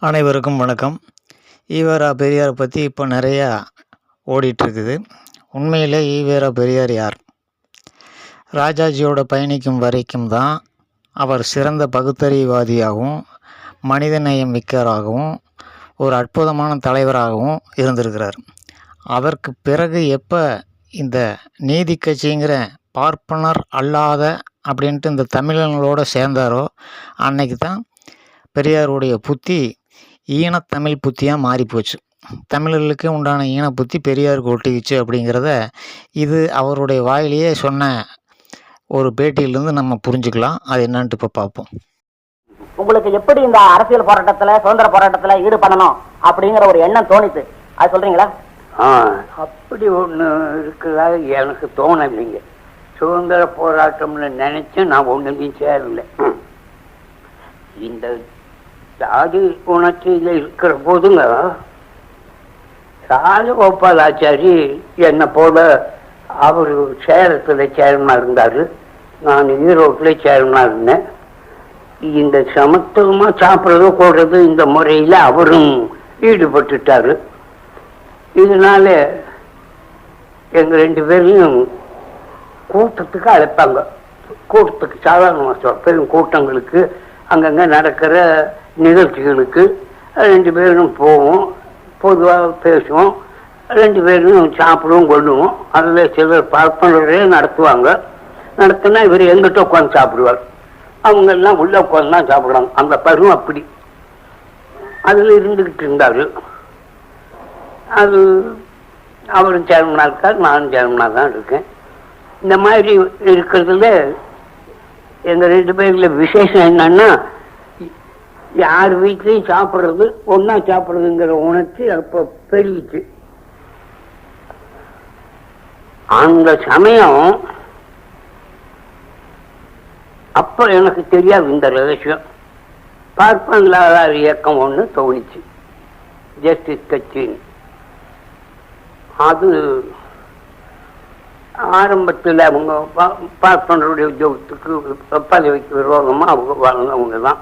அனைவருக்கும் வணக்கம். ஈவேரா பெரியார் பற்றி இப்போ நிறையா ஓடிட்டுருக்குது. உண்மையிலே ஈவேரா பெரியார் யார்? ராஜாஜியோட பயணிக்கும் வரைக்கும் தான் அவர் சிறந்த பகுத்தறிவாதியாகவும் மனிதநேயம் மிக்கவராகவும் ஒரு அற்புதமான தலைவராகவும் இருந்திருக்கிறார். அதற்கு பிறகு எப்போ இந்த நீதி கட்சிங்கிற பார்ப்பனர் அல்லாத அப்படின்ட்டு இந்த தமிழர்களோடு சேர்ந்தாரோ அன்னைக்கு தான் பெரியாருடைய புத்தி ஈனத்தமிழ் புத்தியாக மாறிப்போச்சு. தமிழர்களுக்கு உண்டான ஈன புத்தி பெரியாருக்கு ஒட்டிக்கிச்சு அப்படிங்கிறத இது அவருடைய வாயிலேயே சொன்ன ஒரு பேட்டியிலிருந்து நம்ம புரிஞ்சுக்கலாம். அது என்னன்ட்டு இப்போ பார்ப்போம். உங்களுக்கு எப்படி இந்த அரசியல் போராட்டத்தில் சுதந்திர போராட்டத்தில் ஈடுபடணும் அப்படிங்கிற ஒரு எண்ணம் தோணித்து, அது சொல்றீங்களா? அப்படி ஒன்று இருக்குதா எனக்கு தோணலைங்க. சுதந்திர போராட்டம்னு நினைச்சு நான் ஒன்றுலையும் சேரல. இந்த ஜாதி உணர்ச்சியில் இருக்கிற போதுங்க ராஜகோபாலாச்சாரி என்னை போல அவர் சேலத்தில் சேர்மனா இருந்தார், நான் ஈரோட்டில் சேர்மனா இருந்தேன். இந்த சமத்துவமாக சாப்பிட்றது போடுறது இந்த முறையில் அவரும் ஈடுபட்டுட்டார். இதனால எங்கள் ரெண்டு பேரையும் கூட்டத்துக்கு அழைப்பாங்க. கூட்டத்துக்கு சாதாரணமாக பெரும் கூட்டங்களுக்கு அங்கங்கே நடக்கிற நிகழ்ச்சிகளுக்கு ரெண்டு பேரும் போவோம், பொதுவாக பேசுவோம், ரெண்டு பேரும் சாப்பிடுவோம் கொள்ளுவோம். அதில் சிலர் பார்ப்பனரே நடத்துவாங்க. நடத்தினா இவர் எங்கிட்ட உட்காந்து சாப்பிடுவார், அவங்கெல்லாம் உள்ள உட்காந்து தான் சாப்பிடுவாங்க. அந்த பருவம் அப்படி அதில் இருந்துக்கிட்டு இருந்தார். அது அவரும் சேர்மனாக இருக்கார், நானும் சேர்மனாக தான் இருக்கேன். இந்த மாதிரி இருக்கிறதுல எங்கள் ரெண்டு பேரில் விசேஷம் என்னன்னா, யார் வீட்லையும் சாப்பிட்றது ஒன்றா சாப்பிட்றதுங்கிற உணர்ச்சி அப்போ பெருகிச்சு. அந்த சமயம் அப்போ எனக்கு தெரியாது இந்த ரகசியம். பார்ப்பனில்லாதார் இயக்கம் ஒன்று தோணிச்சு, ஜஸ்டிஸ் கட்சின்னு. அது ஆரம்பத்தில் அவங்க பார்ப்பனருடைய உத்தியோகத்துக்கு பதவிக்கு விரோதமாக அவங்க வளர்ந்தவங்க தான்.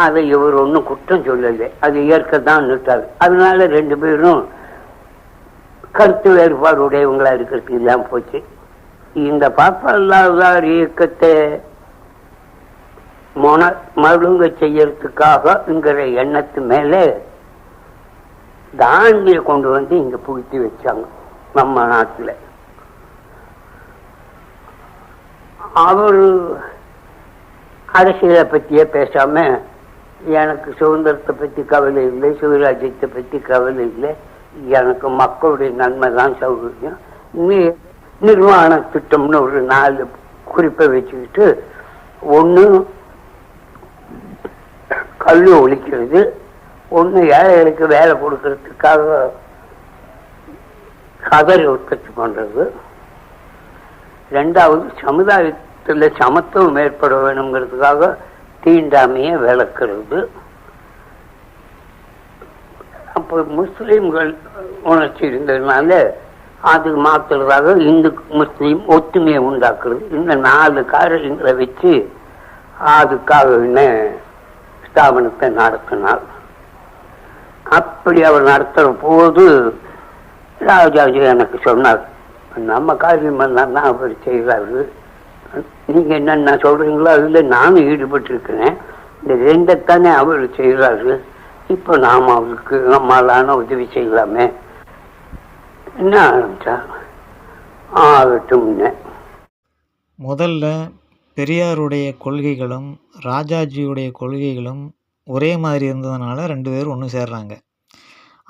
அதை இவர் ஒன்றும் குற்றம் சொல்லலை, அது ஏற்கத்தான் நிறுத்தாது. அதனால ரெண்டு பேரும் கருத்து வேறுபாடு உடையவங்களா இருக்கிறதுக்கு இல்லாமல் போச்சு. இந்த பார்ப்பனில்லாதார் இயக்கத்தை மழுங்க செய்யறதுக்காகங்கிற எண்ணத்து மேலே காந்தியை கொண்டு வந்து இங்க புகுத்தி வச்சாங்க நம்ம நாட்டில். அவர் அரசியலை பற்றியே பேசாம எனக்கு சுதந்திரத்தை பற்றி கவலை இல்லை, சுயராஜ்யத்தை பற்றி கவலை இல்லை, எனக்கு மக்களுடைய நன்மை தான் சௌகரியம், நிர்வாண திட்டம்னு ஒரு 4 குறிப்பை வச்சுக்கிட்டு, ஒன்று கல்வி ஒழிக்கிறது, ஒன்று ஏழைகளுக்கு வேலை கொடுக்கறதுக்காக கதரை உற்பத்தி பண்றது, 2வது சமுதாயத்தில் சமத்துவம் ஏற்பட வேணுங்கிறதுக்காக தீண்டாமையை விளக்குறது. அப்போ முஸ்லீம்கள் உணர்ச்சி இருந்ததுனால அது மாற்றுறதாக இந்து முஸ்லீம் ஒத்துமையை உண்டாக்குறது. இந்த 4 காரியங்களை வச்சு அதுக்காக ஸ்தாபனத்தை நடத்தினார். அப்படி அவர் நடத்துகிற போது ராஜாஜி எனக்கு சொன்னார், நம்ம காரியம் தான் அவர் செய்கிறாரு, நீங்க என்னென்ன சொல்றீங்களோ அதுல நானும் ஈடுபட்டு இருக்கிறேன், இந்த 2தானே அவர் செய்கிறாரு, இப்போ நாம் அவருக்கு நம்மளான உதவி செய்யலாமே என்ன ஆரம்பிச்சா ஆகட்டும். முதல்ல பெரியாருடைய கொள்கைகளும் ராஜாஜியுடைய கொள்கைகளும் ஒரே மாதிரி இருந்ததுனால 2 பேரும் ஒன்று சேர்றாங்க.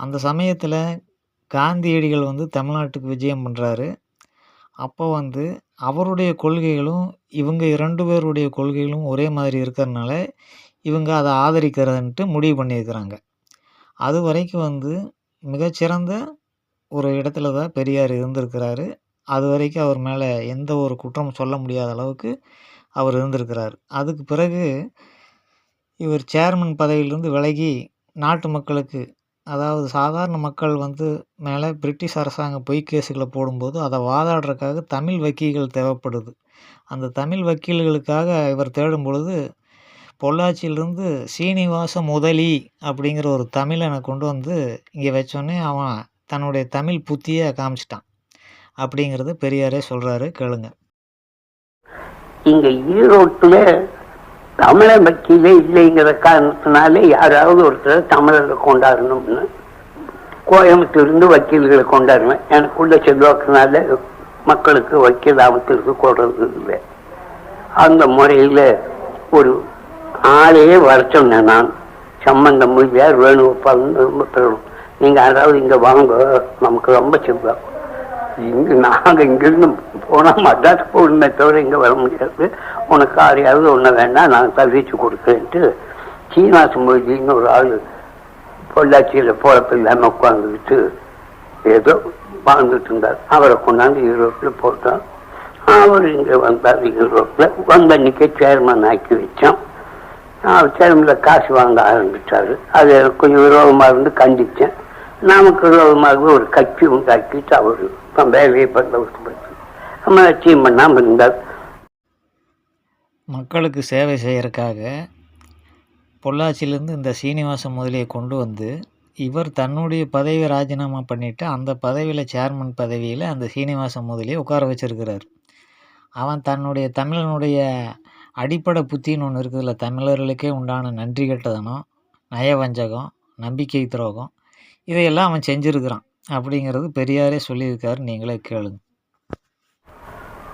அந்த சமயத்தில் காந்தியடிகள் தமிழ்நாட்டுக்கு விஜயம் பண்ணுறாரு. அப்போ அவருடைய கொள்கைகளும் இவங்க 2 பேருடைய கொள்கைகளும் ஒரே மாதிரி இருக்கிறதுனால இவங்க அதை ஆதரிக்கிறதுன்ட்டு முடிவு பண்ணியிருக்கிறாங்க. அது வரைக்கும் மிகச்சிறந்த ஒரு இடத்துல தான் பெரியார் இருந்திருக்கிறாரு. அது வரைக்கும் அவர் மேலே எந்த ஒரு குற்றமும் சொல்ல முடியாத அளவுக்கு அவர் இருந்திருக்கிறார். அதுக்கு பிறகு இவர் சேர்மன் பதவியிலிருந்து விலகி நாட்டு மக்களுக்கு, அதாவது சாதாரண மக்கள் மேலே பிரிட்டிஷ் அரசாங்கம் பொய் கேஸுகளை போடும்போது அதை வாதாடுறதுக்காக தமிழ் வக்கீல்கள் தேவைப்படுது. அந்த தமிழ் வக்கீல்களுக்காக இவர் தேடும் பொழுது பொள்ளாச்சியிலிருந்து சீனிவாச முதலி அப்படிங்கிற ஒரு தமிழனை கொண்டு வந்து இங்கே வச்சோடனே அவன் தன்னுடைய தமிழ் புத்தியை காமிச்சிட்டான் அப்படிங்கிறது பெரியாரே சொல்கிறாரு, கேளுங்க. இங்க ஈரோட்டுல தமிழ வக்கீலே இல்லைங்கிற காரணத்தினாலே யாராவது ஒருத்தர் தமிழரை கொண்டாடணும்னு கோயம்புத்தூர்ந்து வக்கீல்களை கொண்டாடுவேன். எனக்குள்ள செல்வாக்குனால மக்களுக்கு வக்கீல் அமைச்சருக்கு கொடுறது இல்லை. அந்த முறையில் ஒரு ஆளையே வர சொன்னேன் நான். சம்பந்தம் மொழியார் வேணுகோபால் ரொம்ப பெறணும், நீங்கள் யாராவது இங்கே வாங்க, நமக்கு ரொம்ப செல்வாக்கு. இங்கே நாங்கள் இங்கிருந்து போனால் மட்ராஸ் போகணுமே தவிர இங்கே வர முடியாது, உனக்கு யாரையாவது ஒன்று வேண்டாம் நான் தவிச்சு கொடுக்குறேன்ட்டு சீனிவாச மொழின்னு ஒரு ஆள் பொள்ளாச்சியில் பொழப்பு இல்லாமல் உட்காந்துக்கிட்டு ஏதோ வாழ்ந்துட்டு இருந்தார். அவரை கொண்டாந்து ஈரோட்டில் போட்டோம். அவர் இங்கே வந்தார். ஈரோட்டில் வந்த அன்னைக்கே சேர்மன் ஆக்கி வச்சோம். அவர் சேர்மனில் காசு வாங்க ஆரம்பித்தார். அது எனக்கு கொஞ்சம் விரோதமாக இருந்து கண்டித்தேன். நமக்கு விரோதமாக ஒரு கட்சி உண்டாக்கிட்டு அவர் வேலையை பந்தோபஸ்து நம்ம லட்சியம் பண்ணாமல் இருந்தார். மக்களுக்கு சேவை செய்யறதுக்காக பொள்ளாச்சியிலேருந்து இந்த சீனிவாச முதலியை கொண்டு வந்து இவர் தன்னுடைய பதவியை ராஜினாமா பண்ணிவிட்டு அந்த பதவியில் சேர்மன் பதவியில் அந்த சீனிவாச முதலியை உட்கார வச்சிருக்கிறார். அவன் தன்னுடைய தமிழனுடைய அடிப்படை புத்தின்னு ஒன்று இருக்குதுல்ல, தமிழர்களுக்கே உண்டான நன்றி கெட்டதனம், நயவஞ்சகம், நம்பிக்கை துரோகம், இதையெல்லாம் அவன் செஞ்சுருக்கிறான் அப்படிங்கிறது பெரியாரே சொல்லியிருக்காரு. நீங்களே கேளுங்க.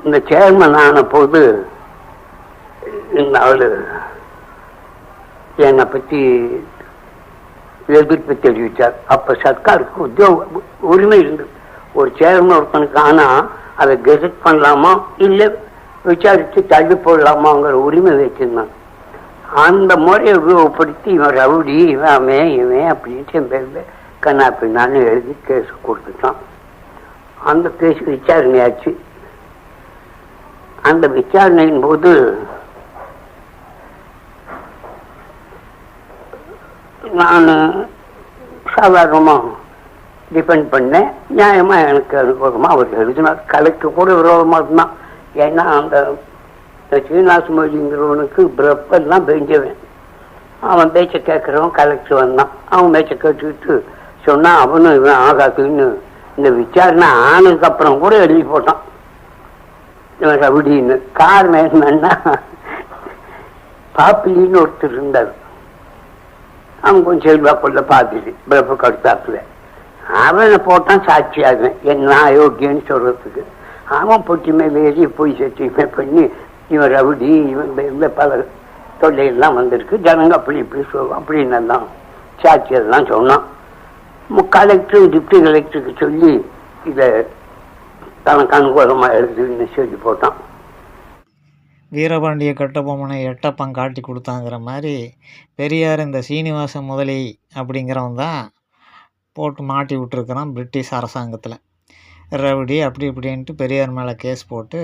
இந்த சேர்மன் ஆன போது இந்த ஆள் என்னை பற்றி எதிர்ப்பு தெரிவித்தார். அப்போ சர்க்காருக்கு உத்தியோக உரிமை இருந்தது. ஒரு சேர்மன் ஒருத்தனுக்கு ஆனால் அதை கெசட் பண்ணலாமா இல்லை விசாரித்து தள்ளி போடலாமாங்கிற உரிமை வச்சிருந்தான். அந்த முறையை உபயோகப்படுத்தி இவன் ரவுடி, இவன் அப்படின்ட்டு என் பேரில் கண்ணா பின்னான்னு எழுதி கேஸ் கொடுத்துட்டான். அந்த கேஸ் விசாரணையாச்சு. அந்த விசாரணையின் போது நான் சாதாரணமாக டிபெண்ட் பண்ணேன். நியாயமாக எனக்கு அனுகூலமாக அவர் எழுதினார். கலெக்டர் கூட விரோதமாக இருந்தான். ஏன்னா அந்த சீனிவாச மொழிங்கிறவனுக்கு பிரப்பெல்லாம் பெஞ்சவன். அவன் பேச்சை கேட்குறவன் கலெக்டர் வந்தான். அவன் பேச்சை கேட்டுக்கிட்டு சொன்னான் அவனும் இவன் ஆகாதுன்னு. இந்த விசாரணை ஆனதுக்கப்புறம் கூட எழுதி போட்டான் இவன் ரவுடின்னு. காரணம் என்னன்னா பாப்பிலின்னு ஒருத்தர் இருந்தார். அவன் கொஞ்சம் செல்வாக்குள்ள பார்த்துட்டு பிரப்ப கடுத்தாப்புல அவனை போட்டான் சாட்சியாகுவேன் என்ன அயோக்கியன்னு சொல்றதுக்கு. அவன் பொட்டி மேலே ஏறி போய் சர்டிஃபை பண்ணி இவன் ரவுடி, இவன் பல தொல்லையெல்லாம் வந்திருக்கு, ஜனங்க அப்படி இப்படி சொல்லுவோம் அப்படின்னு எல்லாம் சாட்சியெல்லாம் சொன்னான். கலெக்டர் டிப்டி கலெக்டருக்கு சொல்லி இதை தனக்கு அனுகூலமாக எழுதுன்னு சொல்லி போட்டான். வீரபாண்டிய கட்டபொம்மனை எட்டப்பம் காட்டி கொடுத்தாங்கிற மாதிரி பெரியார் இந்த சீனிவாச முதலி அப்படிங்கிறவன் தான் போட்டு மாட்டி விட்டுருக்கிறான் பிரிட்டிஷ் அரசாங்கத்தில். ரவுடி அப்படி இப்படின்ட்டு பெரியார் மேலே கேஸ் போட்டு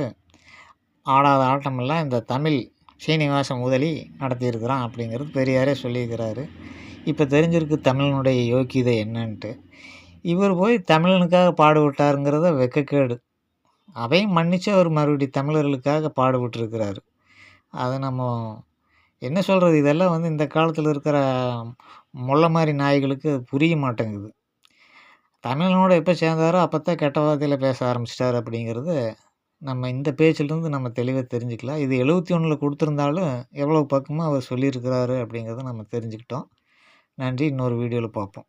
ஆடாத ஆட்டமெல்லாம் இந்த தமிழ் சீனிவாச முதலி நடத்தியிருக்கிறான் அப்படிங்கிறது பெரியாரே சொல்லியிருக்கிறாரு. இப்போ தெரிஞ்சிருக்கு தமிழனுடைய யோக்கியதை என்னன்ட்டு. இவர் போய் தமிழனுக்காக பாடுபட்டாருங்கிறத வெக்கக்கேடு. அதையும் மன்னித்து அவர் மறுபடியும் தமிழர்களுக்காக பாடுபட்டுருக்கிறாரு. அதை நம்ம என்ன சொல்கிறது, இதெல்லாம் வந்து இந்த காலத்தில் இருக்கிற முள்ள மாதிரி நாய்களுக்கு அது புரிய மாட்டேங்குது. தமிழனோட எப்போ சேர்ந்தாரோ அப்போ தான் கெட்ட வார்த்தையில் பேச ஆரம்பிச்சிட்டார் அப்படிங்கிறது நம்ம இந்த பேச்சிலிருந்து நம்ம தெளிவாக தெரிஞ்சுக்கலாம். இது 71 கொடுத்துருந்தாலும் எவ்வளோ பக்கமாக அவர் சொல்லியிருக்கிறாரு அப்படிங்கிறத நம்ம தெரிஞ்சுக்கிட்டோம். நன்றி. இன்னொரு வீடியோவில் பார்ப்போம்.